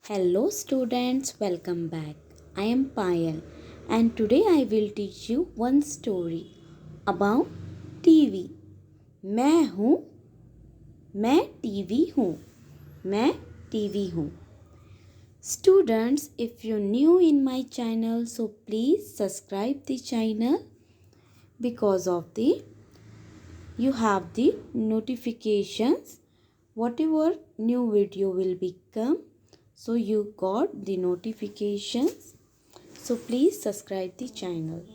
Hello students, welcome back. I am Payal and today I will teach you one story about TV. मैं हूँ मैं TV हूँ मैं TV हूँ. Students, if you're new in my channel, so please subscribe the channel because of the you have the notifications whatever new video will become, so you got the notifications, so please subscribe the channel.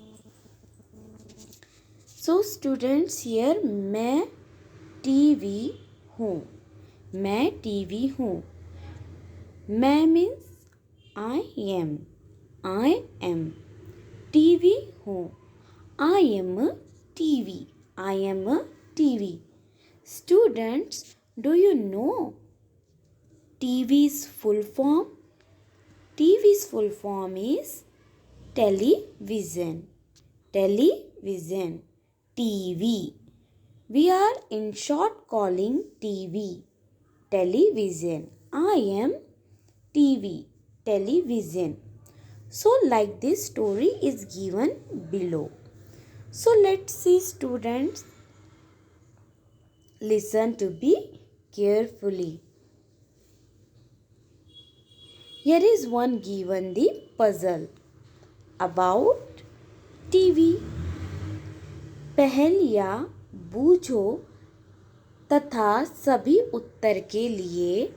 So students, here मैं TV हूँ मैं TV हूँ. मैं means I am TV हूँ. I am a TV. I am a TV. Students, do you know TV's full form? TV's full form is television. Television. TV. We are in short calling TV. Television. I am TV. Television. So like this story is given below. So let's see students. Listen to be carefully. Here is one given the puzzle about TV. पहेलियाँ बूझो तथा सभी उत्तर के लिए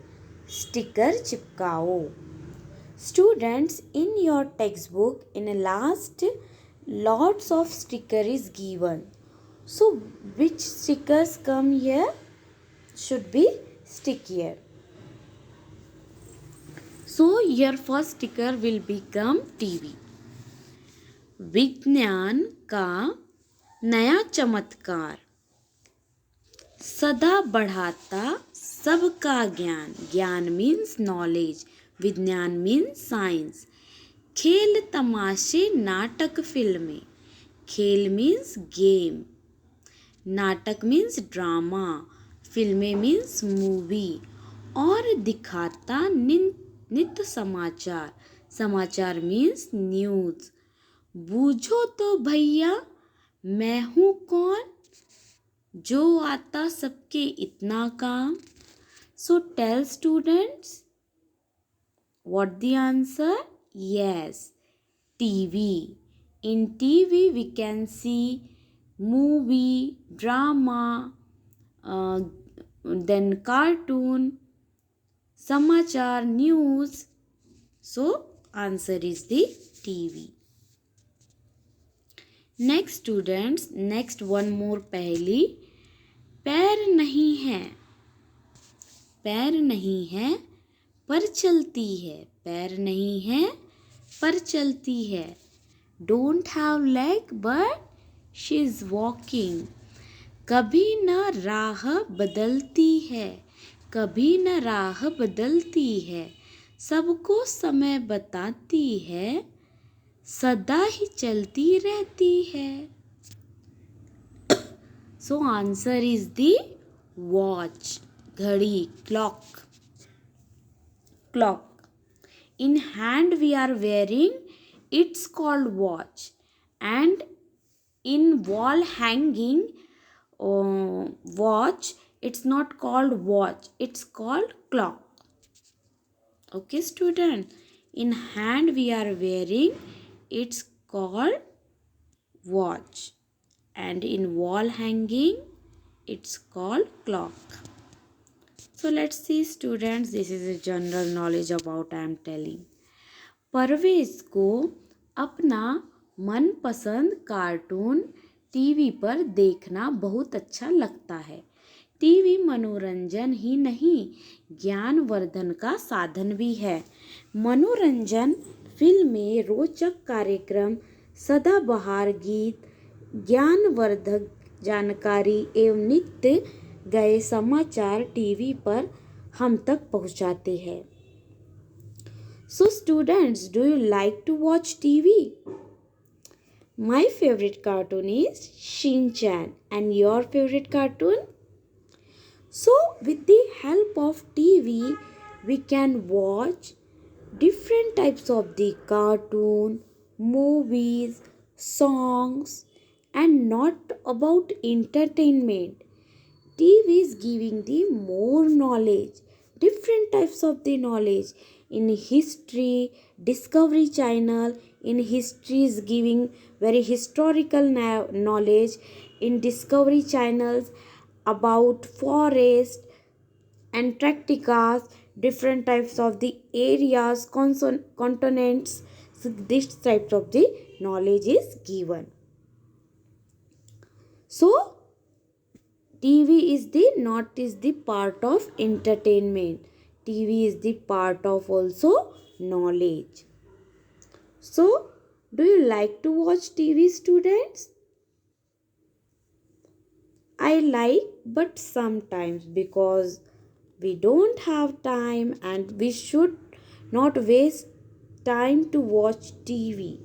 sticker चिपकाओ. Students, in your textbook in last lots of sticker is given. So which stickers come here? Should be stick here. So your first sticker will become TV. विज्ञान का नया चमत्कार सदा बढ़ाता सबका ज्ञान. ज्ञान मीन्स नॉलेज. विज्ञान मीन्स साइंस. खेल तमाशे नाटक फिल्में. खेल मीन्स गेम. नाटक मीन्स ड्रामा. फिल्में मीन्स मूवी. और दिखाता नित्य समाचार. समाचार मीन्स न्यूज़. बूझो तो भैया मैं हूँ कौन, जो आता सबके इतना काम. So tell students, what the answer? Yes, TV. In TV we can see movie, drama, then cartoon, samachar, news. So answer is the TV. Next students, next one more पहेली. पैर नहीं है पैर नहीं है पर चलती है. पैर नहीं है पर चलती है. Don't have leg but she is walking. कभी न राह बदलती है. कभी न राह बदलती है. सबको समय बताती है. सदा ही चलती रहती है. So answer is the watch. घड़ी, clock. Clock. In hand we are wearing, it's called watch. And in wall hanging watch, it's not called watch, it's called clock. Okay student, in hand we are wearing, it's called watch. And in wall hanging, it's called clock. So let's see students, this is a general knowledge about I am telling. Parvez को अपना मनपसंद cartoon TV पर देखना बहुत अच्छा लगता है. TV मनोरंजन ही नहीं, ज्ञानवर्धन का साधन भी है. मनोरंजन, फिल्में, रोचक कार्यक्रम, सदाबहार गीत, ज्ञानवर्धक जानकारी एवं नित्य गए समाचार टीवी पर हम तक पहुंचाते हैं. So students, do you like to watch TV? My favorite cartoon is Shin Chan. And your favorite cartoon? So with the help of TV, we can watch different types of the cartoon, movies, songs, and not about entertainment. TV is giving the more knowledge, different types of the knowledge in history, Discovery Channel. In history is giving very historical knowledge. In Discovery channels about forest, Antarctica, different types of the areas, continents. So this type of the knowledge is given. So TV is the not is the part of entertainment. TV is the part of also knowledge. So, do you like to watch TV, students? I like, but sometimes because we don't have time and we should not waste time to watch TV.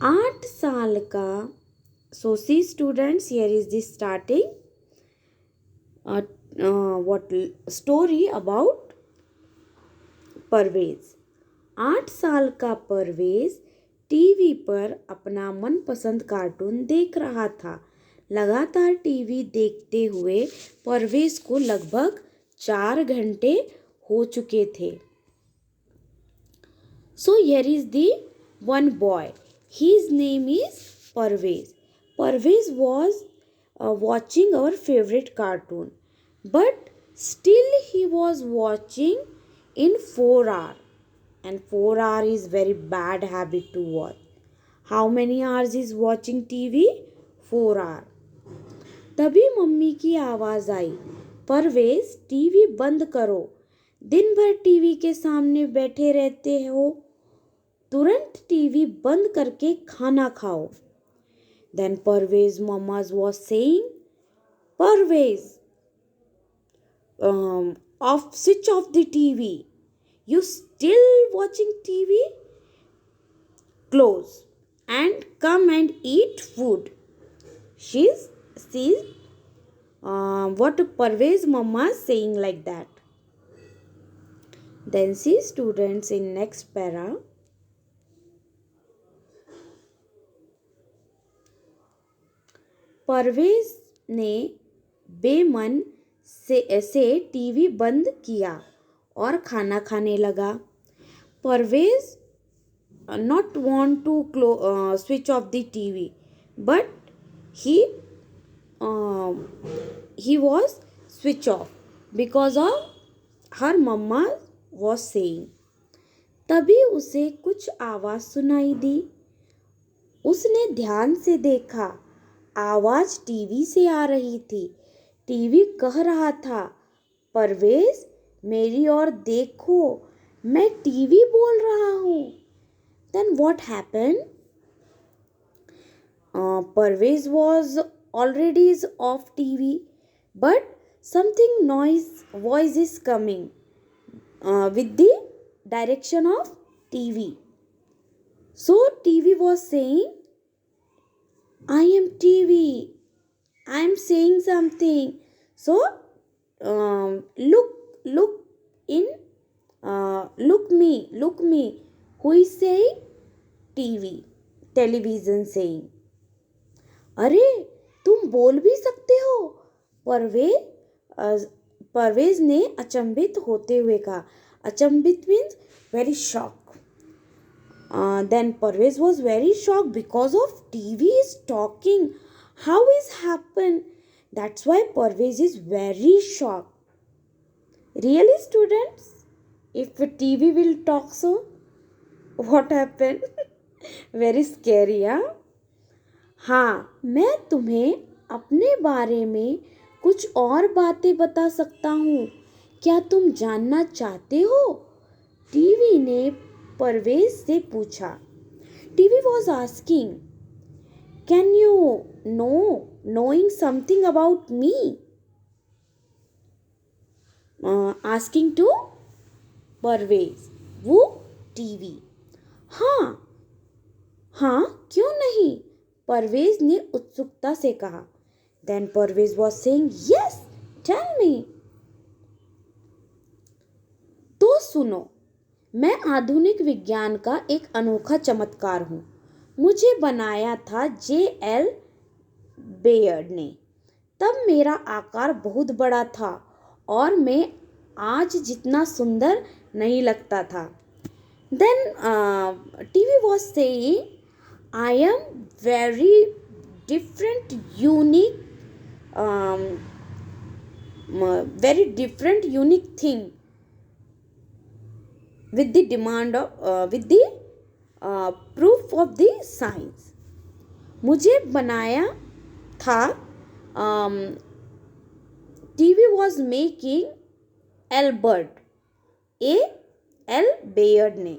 8 साल का so see students, here is the starting what story about Parvez. 8 साल का Parvez TV पर अपना मनपसंद cartoon देख रहा था. लगातार टीवी देखते हुए परवेज को लगभग 4 घंटे हो चुके थे. So here is the one boy. His name is Parvez. Parvez was watching our favorite cartoon, but still he was watching in 4 hours, and 4 hours is very bad habit to watch. How many hours is watching TV? 4 hours. तभी mummy की आवाज़ आई, Parvez TV बंद करो, दिन भर TV के सामने बैठे रहते हो, तुरंत टीवी बंद करके खाना खाओ. Then Parvez Mama was saying, Parvez, switch off the TV. You still watching TV? Close and come and eat food. She's what Parvez Mama saying like that. Then see students in next para. Parvez ने बेमन से TV बंद किया और खाना खाने लगा. Parvez not want to switch off the TV, but he was switch off because of her mama was saying. तभी उसे कुछ आवाज़ सुनाई दी. उसने ध्यान से देखा, आवाज़ टीवी से आ रही थी. टीवी कह रहा था, परवेज मेरी ओर देखो, मैं टीवी बोल रहा हूँ. Then what happened? Parvez was already off TV, but something voice is coming with the direction of TV. So TV was saying, I am TV. I am saying something. So look me. Who is saying? TV. Television saying. अरे तुम बोल भी सकते हो, परवेज ने अचंभित होते हुए कहा. अचंभित means very shock. Then Parvez was very shocked because of TV is talking. How is happened? That's why Parvez is very shocked. Really, students? If TV will talk so, what happened? Very scary, huh? हाँ, मैं तुम्हें अपने बारे में कुछ और बातें बता सकता हूँ. क्या तुम जानना चाहते हो? टीवी ने परवेज से पूछा. TV was asking, can you knowing something about me? Asking to Parvez. वो टीवी. हाँ, क्यों नहीं? परवेज ने उत्सुकता से कहा. Then Parvez was saying, yes, tell me. तो सुनो, मैं आधुनिक विज्ञान का एक अनोखा चमत्कार हूँ। मुझे बनाया था J.L. बेयर्ड ने। तब मेरा आकार बहुत बड़ा था और मैं आज जितना सुंदर नहीं लगता था। Then TV was saying, I am very different, unique, um, very different, unique thing with the demand of with the proof of the science. मुझे बनाया था TV was making Albert A. L. Baird ने।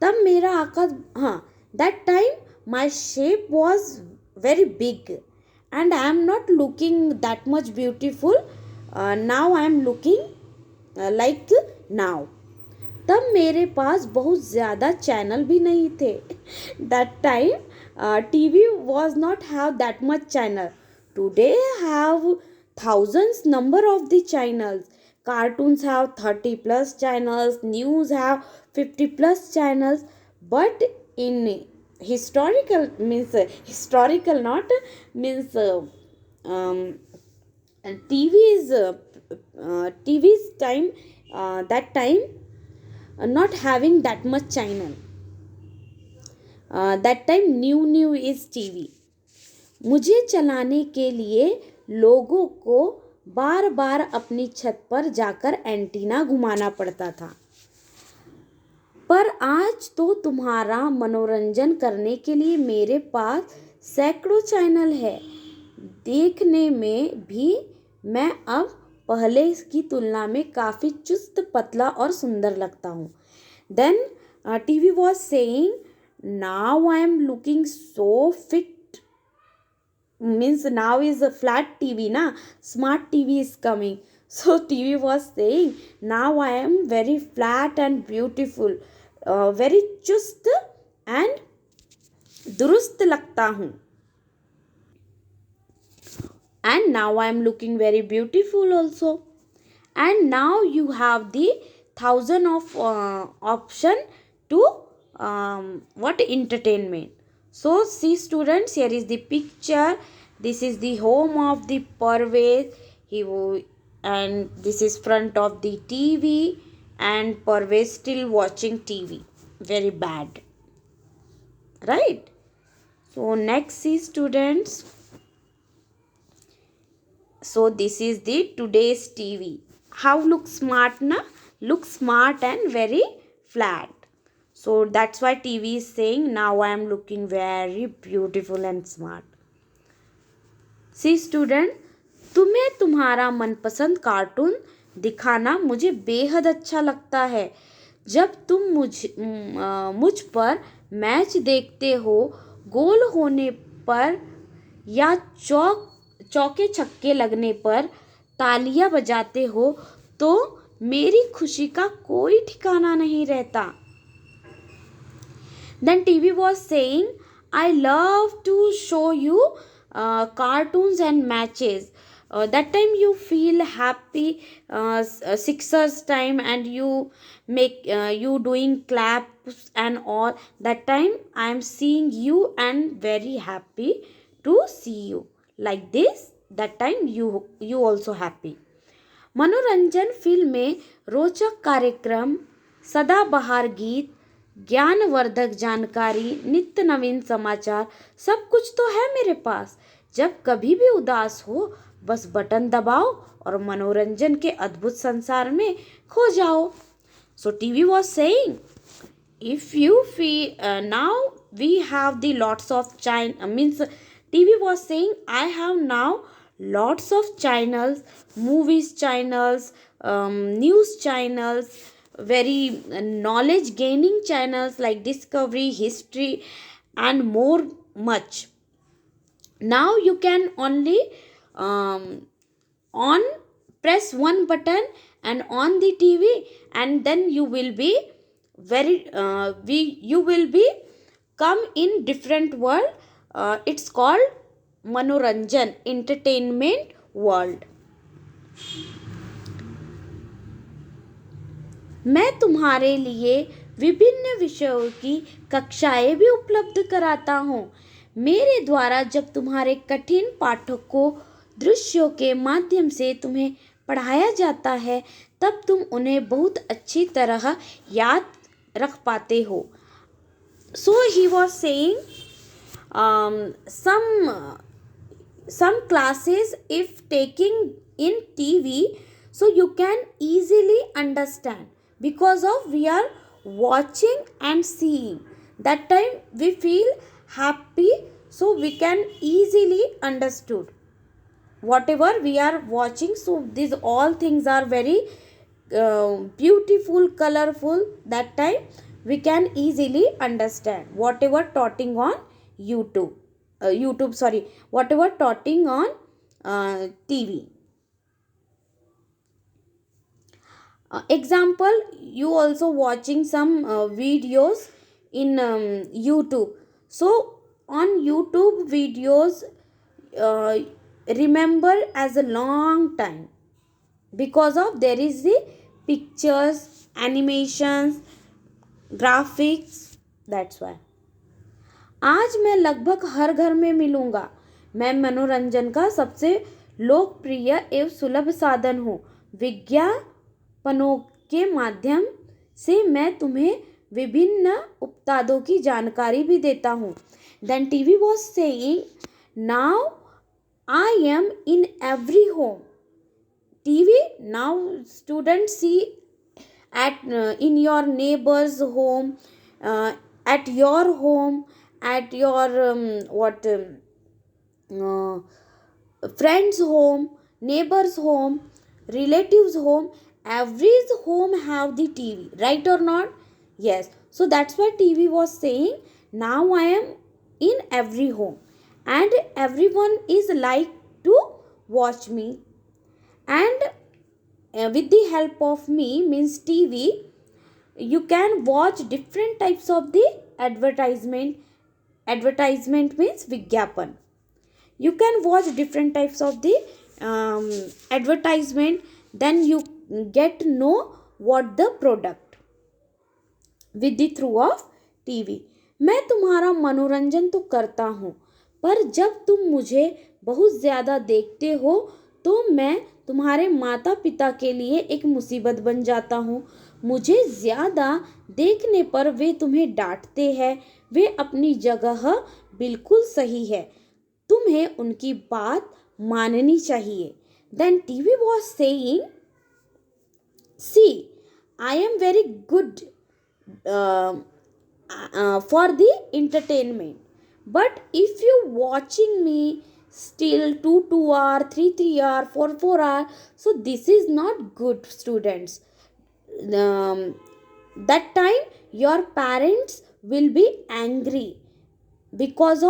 तब मेरा आकार, हाँ, that time my shape was very big and I am not looking that much beautiful. Now I am looking like now. तब मेरे पास बहुत ज़्यादा चैनल भी नहीं थे। That time TV was not have that much channel. Today have thousands number of the channels. Cartoons have 30 plus channels, news have 50 plus channels, but in historical means historical not means um, TV is TV's time, that time not having that much channel. That time new is TV. मुझे चलाने के लिए लोगों को बार बार अपनी छत पर जाकर एंटीना घुमाना पड़ता था। पर आज तो तुम्हारा मनोरंजन करने के लिए मेरे पास सैकड़ों चैनल है। देखने में भी मैं अब पहले की तुलना में काफ़ी चुस्त, पतला और सुंदर लगता हूँ। Then TV was saying, now I am looking so fit. Means now is a flat TV na, smart TV is coming. So TV was saying, now I am very flat and beautiful, very चुस्त and दुरुस्त लगता हूँ। And now I am looking very beautiful also. And now you have the thousand of option to what entertainment. So see students, here is the picture. This is the home of the Parvez. And this is front of the TV, and Parvez still watching TV. Very bad, right? So next see students. So this is the today's TV. How look smart na? Look smart and very flat. So that's why TV is saying, now I am looking very beautiful and smart. See student, तुम्हें तुम्हारा मनपसंद cartoon दिखाना मुझे बेहद अच्छा लगता है। जब तुम मुझ पर मैच देखते हो, गोल होने पर या चौके छक्के लगने पर तालियां बजाते हो, तो मेरी खुशी का कोई ठिकाना नहीं रहता। Then TV was saying, I love to show you cartoons and matches. That time you feel happy, Sixers time, and you make you doing claps and all. That time I am seeing you and very happy to see you like this. That time you also happy. मनोरंजन फिल्में, रोचक कार्यक्रम, सदाबहार गीत, ज्ञानवर्धक जानकारी, नित्य नवीन समाचार, सब कुछ तो है मेरे पास। जब कभी भी उदास हो, बस बटन दबाओ और मनोरंजन के अद्भुत संसार में खो जाओ। So TV was saying, if you feel now we have the lots of means TV was saying, I have now lots of channels, movies channels, news channels, very knowledge gaining channels like Discovery, History, and more much. Now you can only on press one button and on the TV, and then you will be you will be come in different world. It's called Manoranjan, entertainment world. मैं तुम्हारे लिए विभिन्न विषयों की कक्षाएं भी उपलब्ध कराता हूँ। मेरे द्वारा जब तुम्हारे कठिन पाठों को दृश्यों के माध्यम से तुम्हें पढ़ाया जाता है, तब तुम उन्हें बहुत अच्छी तरह याद रख पाते हो। So he was saying, some classes if taking in TV, so you can easily understand, because of we are watching and seeing, that time we feel happy, so we can easily understood whatever we are watching. So these all things are very beautiful, colorful. That time we can easily understand whatever taughting on YouTube. Whatever taughting on TV. Example, you also watching some videos in YouTube. So on YouTube videos, uh, remember as a long time, because of there is the pictures, animations, graphics. That's why आज मैं लगभग हर घर में मिलूंगा। मैं मनोरंजन का सबसे लोकप्रिय एवं सुलभ साधन हूँ। विज्ञापनों के माध्यम से मैं तुम्हें विभिन्न उत्पादों की जानकारी भी देता हूँ। Then TV was saying, now I am in every home. TV now students see at in your neighbor's home, at your home, at your friend's home, neighbor's home, relatives home. Every home have the TV, right or not? Yes. So that's why TV was saying, now I am in every home and everyone is like to watch me, and with the help of me means TV, you can watch different types of the advertisement means vigyapan. You can watch different types of the advertisement, then you get to know what the product with the through of TV. मैं तुम्हारा मनोरंजन तो करता हूँ, पर जब तुम मुझे बहुत ज़्यादा देखते हो तो मैं तुम्हारे माता पिता के लिए एक मुसीबत बन जाता हूँ। मुझे ज़्यादा देखने पर वे तुम्हें डांटते हैं। वे अपनी जगह बिल्कुल सही है, तुम्हें उनकी बात माननी चाहिए। Then TV was saying, see I am very good for the entertainment, but if you watching me still 2 hour, 3 hour, 4 hour, so this is not good, students. That time your parents will be angry, because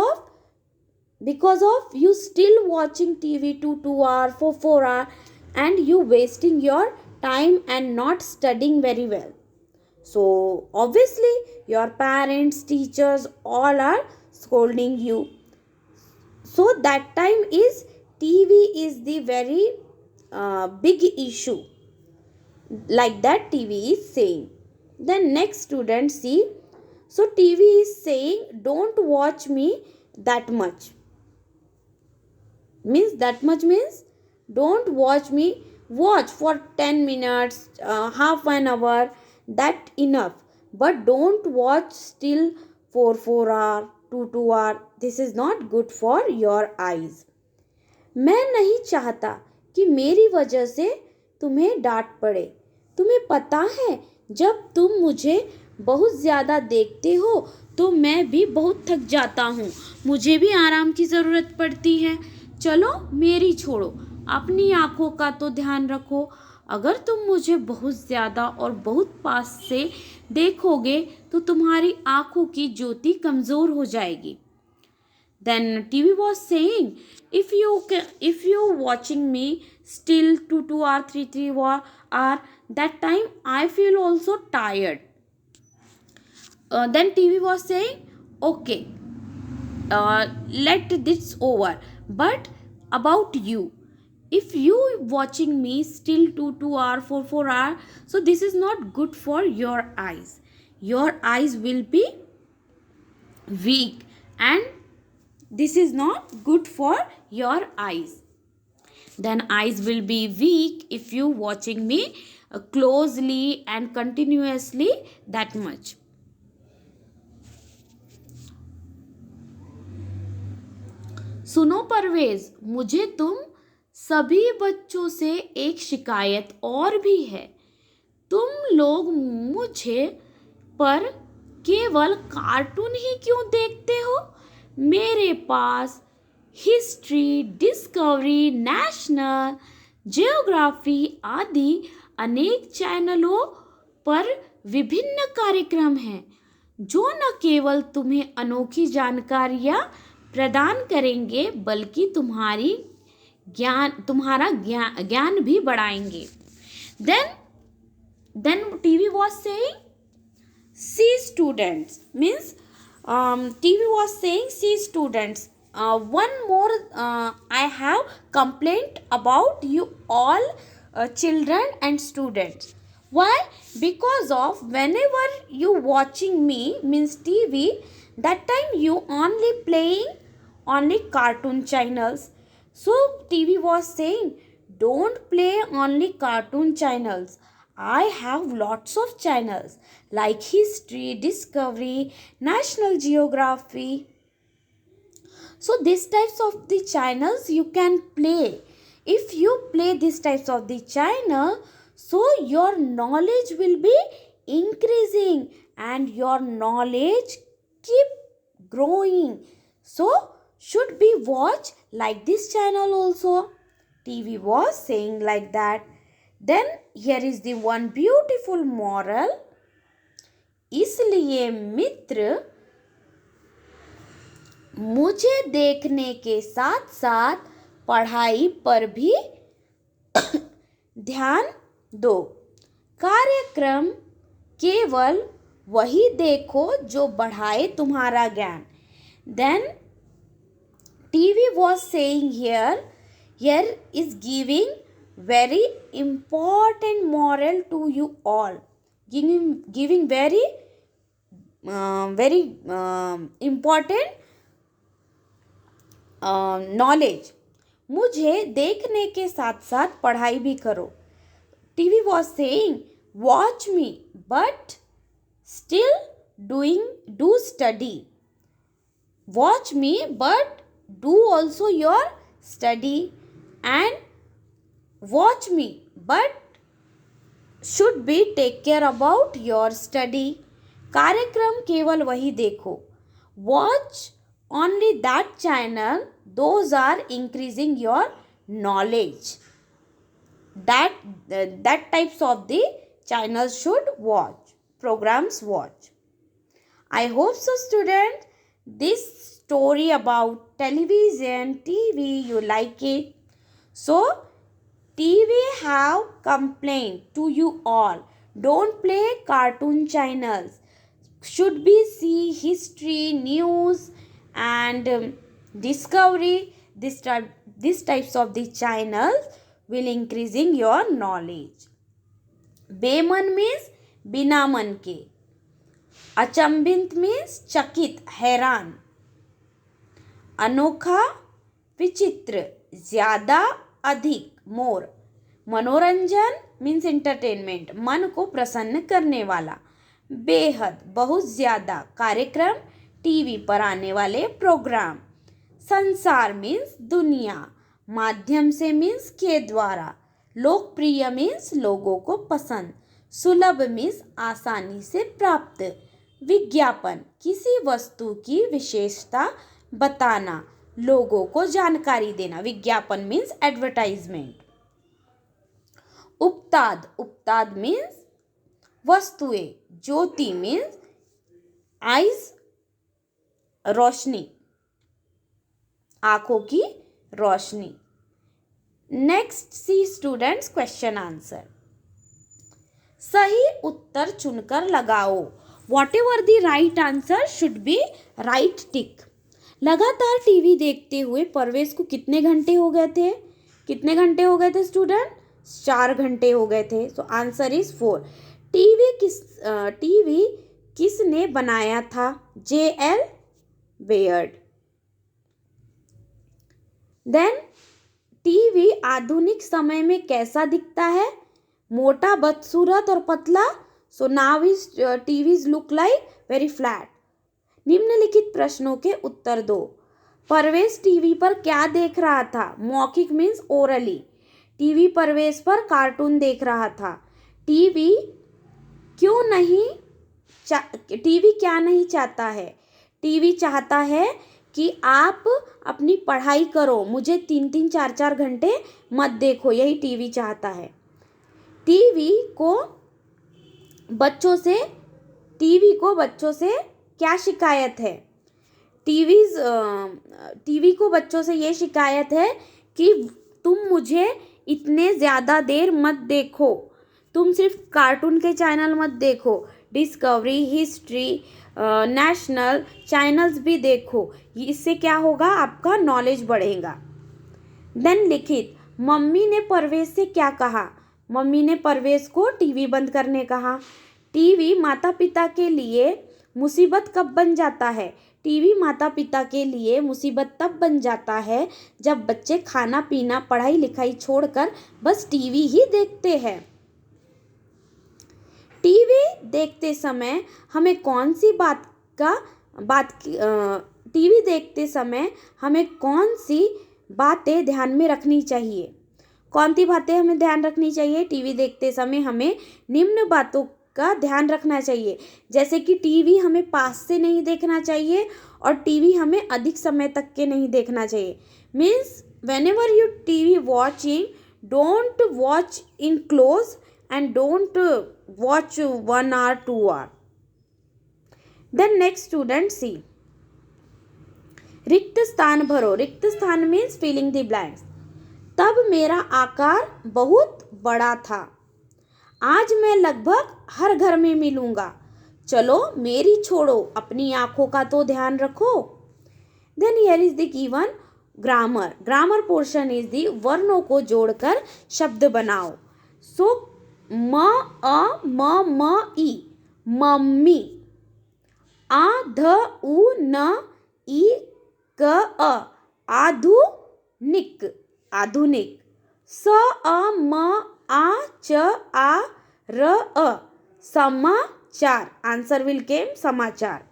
of you still watching TV 2 hour, 4 hour, and you wasting your time and not studying very well. So obviously your parents, teachers all are scolding you. So that time is TV is the very big issue, like that TV is saying. Then next student see, so TV is saying don't watch me that much, means don't watch me, watch for 10 minutes, half an hour, that enough, but don't watch still 4 hour, 2 hour. This is not good for your eyes. मैं नहीं चाहता कि मेरी वजह से तुम्हें डांट पड़े। तुम्हें पता है जब तुम मुझे बहुत ज़्यादा देखते हो तो मैं भी बहुत थक जाता हूँ, मुझे भी आराम की ज़रूरत पड़ती है। चलो मेरी छोड़ो, अपनी आँखों का तो ध्यान रखो। अगर तुम मुझे बहुत ज़्यादा और बहुत पास से देखोगे तो तुम्हारी आँखों की ज्योति कमज़ोर हो जाएगी। Then TV was saying, if you watching me still 2 hour, 3 hour, that time I feel also tired. Then TV was saying, okay, let this over, but about you, if you watching me still 2 hour for 4 hour, so this is not good for your eyes. Your eyes will be weak, and this is not good for your eyes. Then eyes will be weak if you watching me closely and continuously that much. सुनो परवेज, मुझे तुम सभी बच्चों से एक शिकायत और भी है। तुम लोग मुझे पर केवल कार्टून ही क्यों देखते हो? मेरे पास हिस्ट्री, डिस्कवरी, नेशनल जियोग्राफी आदि अनेक चैनलों पर विभिन्न कार्यक्रम हैं जो न केवल तुम्हें अनोखी जानकारियाँ प्रदान करेंगे बल्कि तुम्हारा ज्ञान भी बढ़ाएंगे. Then TV was saying, see students, means TV was saying, see students, one more I have complaint about you all children and students. Why? Because of whenever you watching me, means TV, that time you only playing only cartoon channels. So TV was saying, don't play only cartoon channels. I have lots of channels like history, discovery, national geography. So these types of the channels you can play. If you play these types of the channel, so your knowledge will be increasing and your knowledge keep growing. So should be watch like this channel also. TV was saying like that. Then here is the one beautiful moral. इसलिए मित्र, मुझे देखने के साथ साथ पढ़ाई पर भी ध्यान दो. कार्यक्रम केवल वही देखो जो बढ़ाए तुम्हारा ज्ञान. Then TV was saying here is giving very important moral to you all, giving very important knowledge. मुझे देखने के साथ साथ पढ़ाई भी करो. TV was saying, watch me but still do study. Watch me but do also your study, and watch me but should be take care about your study. कार्यक्रम केवल वही देखो. Watch only that channel, those are increasing your knowledge. That types of the channels should watch, programs watch. I hope so student, this story about television, TV, you like it. So TV have complained to you all, don't play cartoon channels, should be see history, news and discovery. This types of the channels will increasing your knowledge. बेमन means बिना मन के. अचंभित means चकित, हैरान. अनोखा, विचित्र, ज्यादा, अधिक, मोर. मनोरंजन means entertainment, मन को प्रसन्न करने वाला. बेहद, बहुत ज्यादा, कार्यक्रम, टीवी पर आने वाले प्रोग्राम. संसार मीन्स दुनिया. माध्यम से मीन्स के द्वारा. लोकप्रिय मीन्स लोगों को पसंद. सुलभ मीन्स आसानी से प्राप्त. विज्ञापन, किसी वस्तु की विशेषता बताना, लोगों को जानकारी देना. विज्ञापन मीन्स एडवर्टाइजमेंट. उपताद मीन्स वस्तुएं. ज्योति मीन्स आइज, रोशनी, आंखों की रोशनी. नेक्स्ट सी स्टूडेंट्स क्वेश्चन आंसर. सही उत्तर चुनकर लगाओ. What ever the right answer should be right टिक. लगातार टीवी देखते हुए परवेज को कितने घंटे हो गए थे? कितने घंटे हो गए थे स्टूडेंट? 4 घंटे हो गए थे। So answer is 4। टीवी किसने बनाया था? J.L. बेयर्ड। देन टीवी आधुनिक समय में कैसा दिखता है? मोटा, बदसूरत और पतला। So now is TVs look like very flat. निम्नलिखित प्रश्नों के उत्तर दो। परवेश टीवी पर क्या देख रहा था? मौखिक मीन्स ओरली। टीवी परवेश पर कार्टून देख रहा था। टीवी क्या नहीं चाहता है? टीवी चाहता है कि आप अपनी पढ़ाई करो, मुझे 3-3 4-4 घंटे मत देखो, यही टीवी चाहता है। टीवी को बच्चों से क्या शिकायत है? टीवी को बच्चों से ये शिकायत है कि तुम मुझे इतने ज़्यादा देर मत देखो, तुम सिर्फ कार्टून के चैनल मत देखो, डिस्कवरी, हिस्ट्री, नेशनल चैनल्स भी देखो, इससे क्या होगा? आपका नॉलेज बढ़ेगा। देन लिखित, मम्मी ने परवेश से क्या कहा? मम्मी ने परवेश को टीवी बंद करने कहा। टीवी माता पिता के लिए मुसीबत कब बन जाता है? टीवी माता पिता के लिए मुसीबत तब बन जाता है जब बच्चे खाना पीना, पढ़ाई लिखाई छोड़कर बस टीवी ही देखते हैं। टीवी देखते समय हमें कौन सी बातें ध्यान में रखनी चाहिए? कौन सी बातें हमें ध्यान रखनी चाहिए? टीवी देखते समय हमें निम्न बातों का ध्यान रखना चाहिए, जैसे कि टीवी हमें पास से नहीं देखना चाहिए और टीवी हमें अधिक समय तक के नहीं देखना चाहिए। Means whenever you TV watching, don't watch in close and don't watch 1 hour 2 hour. Then next student see, रिक्त स्थान भरो। रिक्त स्थान मीन्स फिलिंग द ब्लैंक्स। तब मेरा आकार बहुत बड़ा था, आज मैं लगभग हर घर में मिलूंगा, चलो मेरी छोड़ो, अपनी आंखों का तो ध्यान रखो। Then here is the given grammar. Grammar portion is the, वर्णों को जोड़कर शब्द बनाओ। सो म अ म ई, मम्मी। आ ध उ न ई क अ, आधुनिक, आधुनिक। स अ म आ च आ र अ, समाचार। आंसर विल केम समाचार।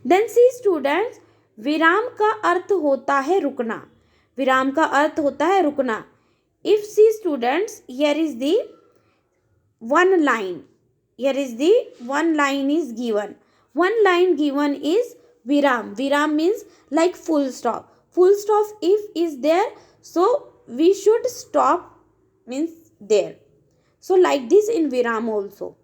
देन सी स्टूडेंट्स, विराम का अर्थ होता है रुकना। विराम का अर्थ होता है रुकना। If see students, here is the one line. Here is the one line is given. One line given is viram. Viram means like full stop. Full stop if is there, so we should stop means there. So like this in viram also.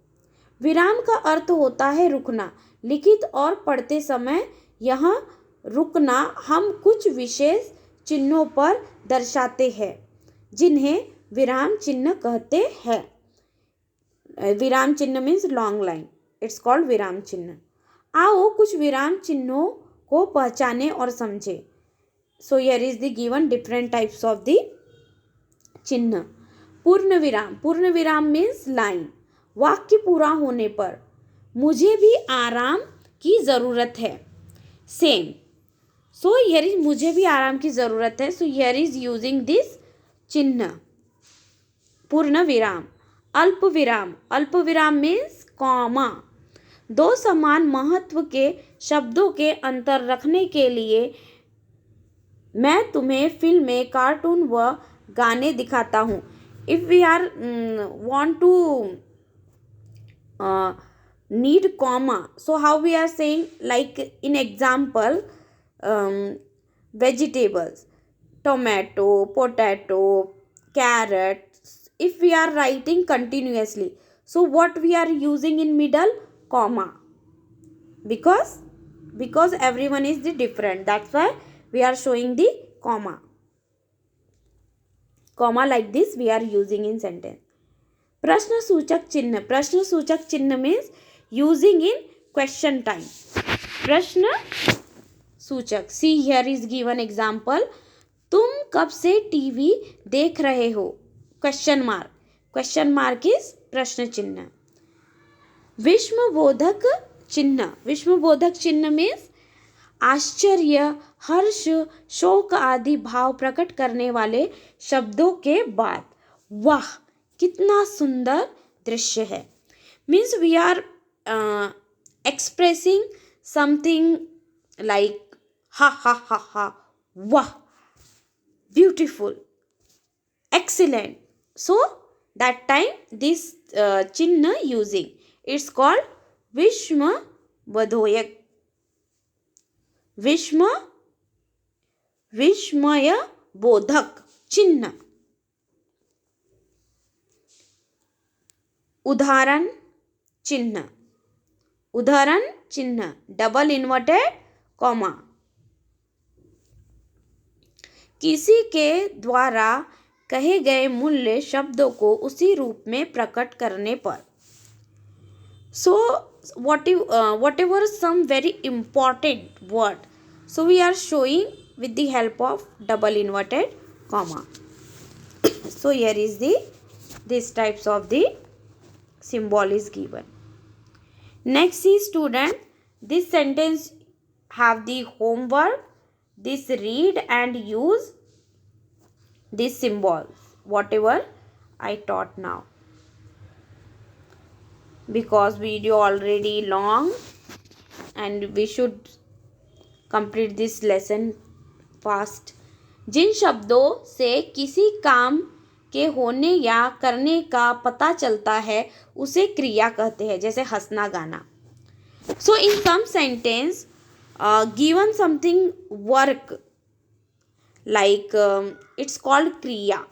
विराम का अर्थ होता है रुकना। लिखित और पढ़ते समय यहाँ रुकना हम कुछ विशेष चिन्हों पर दर्शाते हैं, जिन्हें विराम चिन्ह कहते हैं। विराम चिन्ह means long line, it's called विराम चिन्ह। आओ कुछ विराम चिन्हों को पहचाने और समझे। So here is the given different types of the चिन्ह। पूर्ण विराम। पूर्ण विराम मीन्स लाइन। वाक्य पूरा होने पर, मुझे भी आराम की ज़रूरत है, सेम। सो हियर इज, मुझे भी आराम की ज़रूरत है, so here is using this चिन्ह पूर्ण विराम। अल्प विराम। अल्प विराम मीन्स कॉमा। दो समान महत्व के शब्दों के अंतर रखने के लिए मैं तुम्हें फिल्में, कार्टून व गाने दिखाता हूँ। If we are want to need comma, so how we are saying, like in example, vegetables, tomato, potato, carrot. If we are writing continuously, so what we are using in middle? Comma. Because everyone is the different, that's why we are showing the comma like this we are using in sentence. प्रश्न सूचक चिन्ह। प्रश्न सूचक चिन्ह means using in question time. प्रश्न सूचक, see here is given example, तुम कब से टीवी देख रहे हो? Question mark. Question mark is प्रश्न चिन्ह. विस्मयबोधक चिन्ह. विस्मयबोधक चिन्ह मीन्स आश्चर्य, हर्ष, शोक आदि भाव प्रकट करने वाले शब्दों के बाद वाह कितना सुंदर दृश्य है. Means we are expressing something like ha ha ha ha, wow, beautiful, excellent. So that time this chinna using, it's called vishma bodhoyak, विस्मय बोधक चिन्ह. उदाहरण चिन्ह. उदाहरण चिन्ह डबल इन्वर्टेड कॉमा. किसी के द्वारा कहे गए मूल्य शब्दों को उसी रूप में प्रकट करने पर. सो whatever some very important word, so we are showing with the help of double inverted comma. So here is this types of the symbol is given. Next is student, this sentence have the homework. This read and use these symbols whatever I taught now, because video already long and we should complete this lesson fast. जिन शब्दों से किसी काम के होने या करने का पता चलता है उसे क्रिया कहते हैं, जैसे हंसना गाना. So in some sentence given something work like it's called क्रिया.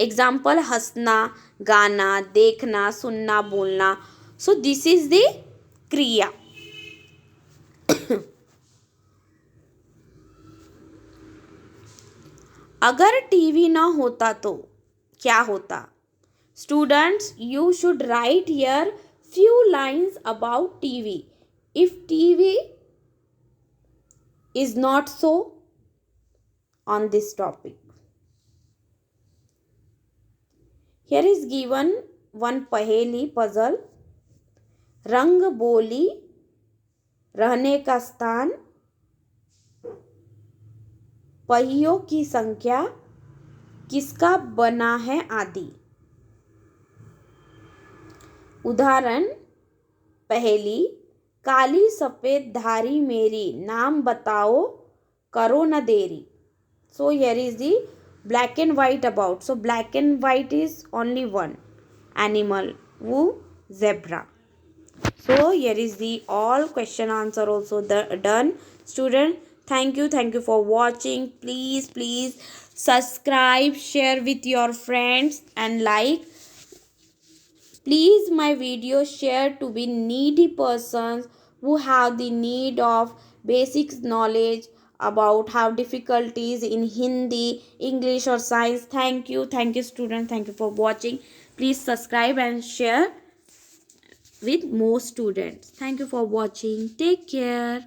एग्जाम्पल हंसना, गाना, देखना, सुनना, बोलना. सो दिस इज द क्रिया. अगर टीवी ना होता तो क्या होता? Students, you should write here few lines about TV. If TV is not so on this topic. Here is given one पहेली puzzle. रंग बोली, रहने का स्थान, पहियों की संख्या, किसका बना है आदि. उदाहरण पहेली, काली सफेद धारी मेरी, नाम बताओ करो न देरी. So here is the black and white about. So black and white is only one animal, वो zebra. So here is the all question answer also done. Student, thank you for watching. Please subscribe, share with your friends and like. Please my video share to be needy persons who have the need of basic knowledge about how difficulties in Hindi, English or science. Thank you students. Thank you for watching. Please subscribe and share with more students. Thank you for watching. Take care.